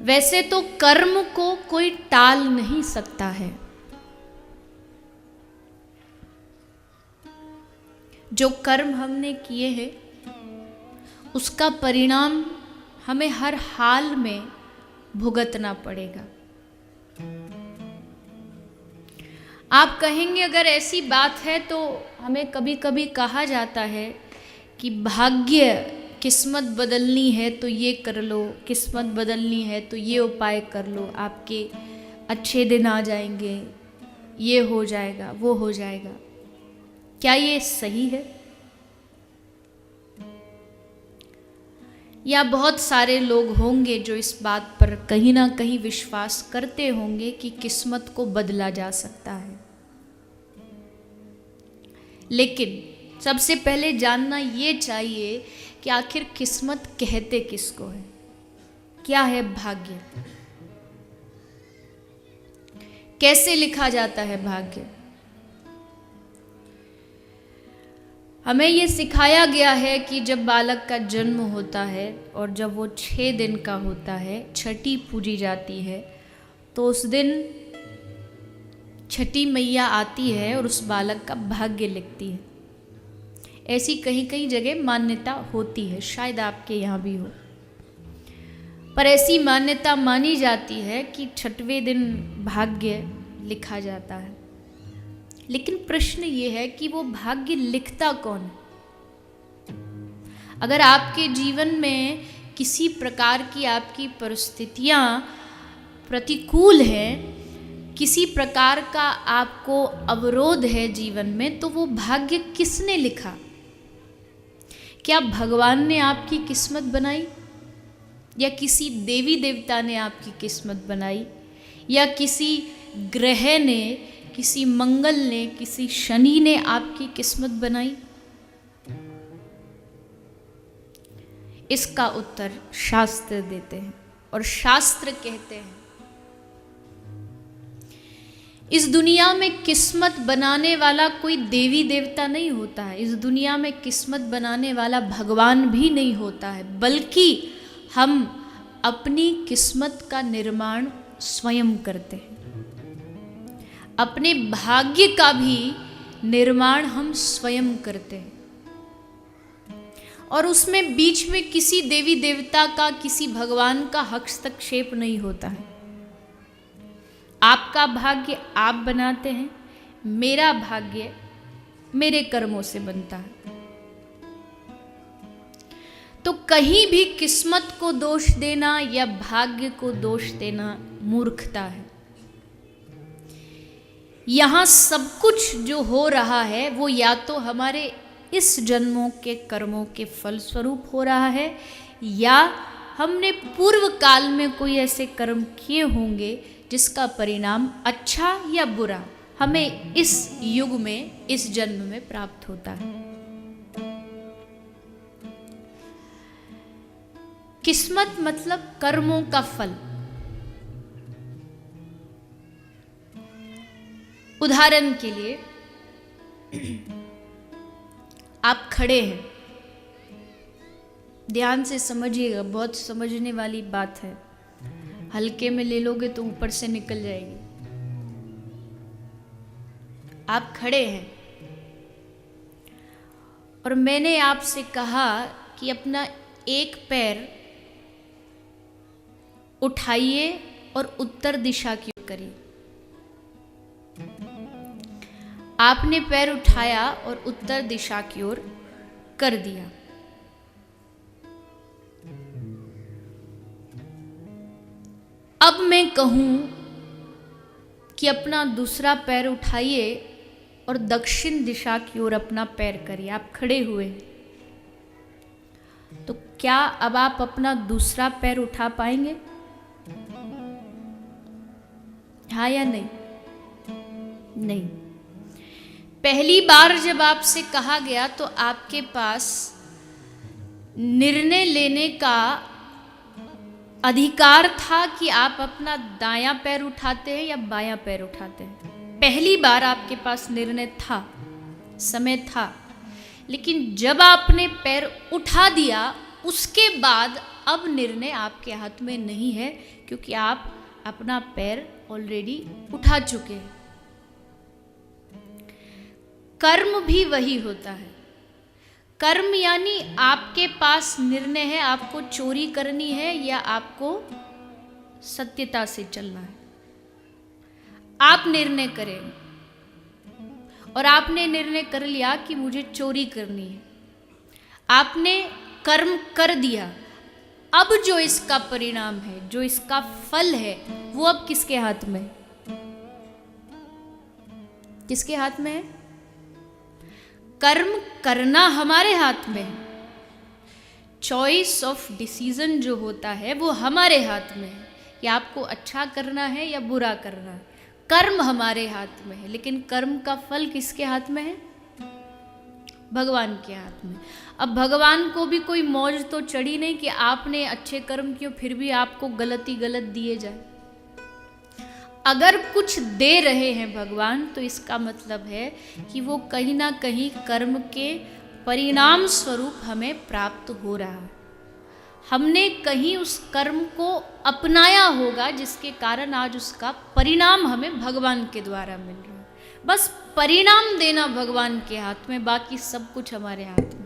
वैसे तो कर्म को कोई टाल नहीं सकता है। जो कर्म हमने किए हैं उसका परिणाम हमें हर हाल में भुगतना पड़ेगा। आप कहेंगे अगर ऐसी बात है तो हमें कभी कभी कहा जाता है कि भाग्य, किस्मत बदलनी है तो ये कर लो, किस्मत बदलनी है तो ये उपाय कर लो, आपके अच्छे दिन आ जाएंगे, ये हो जाएगा, वो हो जाएगा। क्या ये सही है? या बहुत सारे लोग होंगे जो इस बात पर कहीं ना कहीं विश्वास करते होंगे कि किस्मत को बदला जा सकता है। लेकिन सबसे पहले जानना ये चाहिए कि आखिर किस्मत कहते किसको है? क्या है भाग्य? कैसे लिखा जाता है भाग्य? हमें ये सिखाया गया है कि जब बालक का जन्म होता है और जब वो 6 दिन का होता है, छठी पूजी जाती है, तो उस दिन छठी मैया आती है और उस बालक का भाग्य लिखती है। ऐसी कहीं कहीं जगह मान्यता होती है, शायद आपके यहाँ भी हो, पर ऐसी मान्यता मानी जाती है कि 6वें दिन भाग्य लिखा जाता है। लेकिन प्रश्न ये है कि वो भाग्य लिखता कौन है? अगर आपके जीवन में किसी प्रकार की आपकी परिस्थितियां प्रतिकूल हैं, किसी प्रकार का आपको अवरोध है जीवन में, तो वो भाग्य किसने लिखा? क्या भगवान ने आपकी किस्मत बनाई, या किसी देवी देवता ने आपकी किस्मत बनाई, या किसी ग्रह ने, किसी मंगल ने, किसी शनि ने आपकी किस्मत बनाई? इसका उत्तर शास्त्र देते हैं, और शास्त्र कहते हैं इस दुनिया में किस्मत बनाने वाला कोई देवी देवता नहीं होता है, इस दुनिया में किस्मत बनाने वाला भगवान भी नहीं होता है, बल्कि हम अपनी किस्मत का निर्माण स्वयं करते हैं। अपने भाग्य का भी निर्माण हम स्वयं करते हैं, और उसमें बीच में किसी देवी देवता का, किसी भगवान का हस्तक्षेप नहीं होता है। आपका भाग्य आप बनाते हैं, मेरा भाग्य मेरे कर्मों से बनता है। तो कहीं भी किस्मत को दोष देना या भाग्य को दोष देना मूर्खता है। यहाँ सब कुछ जो हो रहा है वो या तो हमारे इस जन्मों के कर्मों के फलस्वरूप हो रहा है, या हमने पूर्व काल में कोई ऐसे कर्म किए होंगे जिसका परिणाम अच्छा या बुरा हमें इस युग में, इस जन्म में प्राप्त होता है। किस्मत मतलब कर्मों का फल। उदाहरण के लिए आप खड़े हैं, ध्यान से समझिएगा, बहुत समझने वाली बात है, हल्के में ले लोगे तो ऊपर से निकल जाएगी। आप खड़े हैं और मैंने आपसे कहा कि अपना एक पैर उठाइए और उत्तर दिशा की ओर करिए। आपने पैर उठाया और उत्तर दिशा की ओर कर दिया। अब मैं कहूं कि अपना दूसरा पैर उठाइए और दक्षिण दिशा की ओर अपना पैर करिए। आप खड़े हुए, तो क्या अब आप अपना दूसरा पैर उठा पाएंगे? हाँ या नहीं? नहीं। पहली बार जब आपसे कहा गया तो आपके पास निर्णय लेने का अधिकार था कि आप अपना दायां पैर उठाते हैं या बायां पैर उठाते हैं। पहली बार आपके पास निर्णय था, समय था, लेकिन जब आपने पैर उठा दिया उसके बाद अब निर्णय आपके हाथ में नहीं है, क्योंकि आप अपना पैर ऑलरेडी उठा चुके हैं। कर्म भी वही होता है। कर्म यानी आपके पास निर्णय है, आपको चोरी करनी है या आपको सत्यता से चलना है। आप निर्णय करें, और आपने निर्णय कर लिया कि मुझे चोरी करनी है, आपने कर्म कर दिया। अब जो इसका परिणाम है, जो इसका फल है, वो अब किसके हाथ में है? किसके हाथ में है? कर्म करना हमारे हाथ में है। चॉइस ऑफ डिसीजन जो होता है वो हमारे हाथ में है, कि आपको अच्छा करना है या बुरा करना है। कर्म हमारे हाथ में है, लेकिन कर्म का फल किसके हाथ में है? भगवान के हाथ में। अब भगवान को भी कोई मौज तो चढ़ी नहीं कि आपने अच्छे कर्म किए फिर भी आपको गलत ही गलत दिए जाए। अगर कुछ दे रहे हैं भगवान, तो इसका मतलब है कि वो कहीं ना कहीं कर्म के परिणाम स्वरूप हमें प्राप्त हो रहा है। हमने कहीं उस कर्म को अपनाया होगा, जिसके कारण आज उसका परिणाम हमें भगवान के द्वारा मिल रहा है। बस परिणाम देना भगवान के हाथ में, बाकी सब कुछ हमारे हाथ में।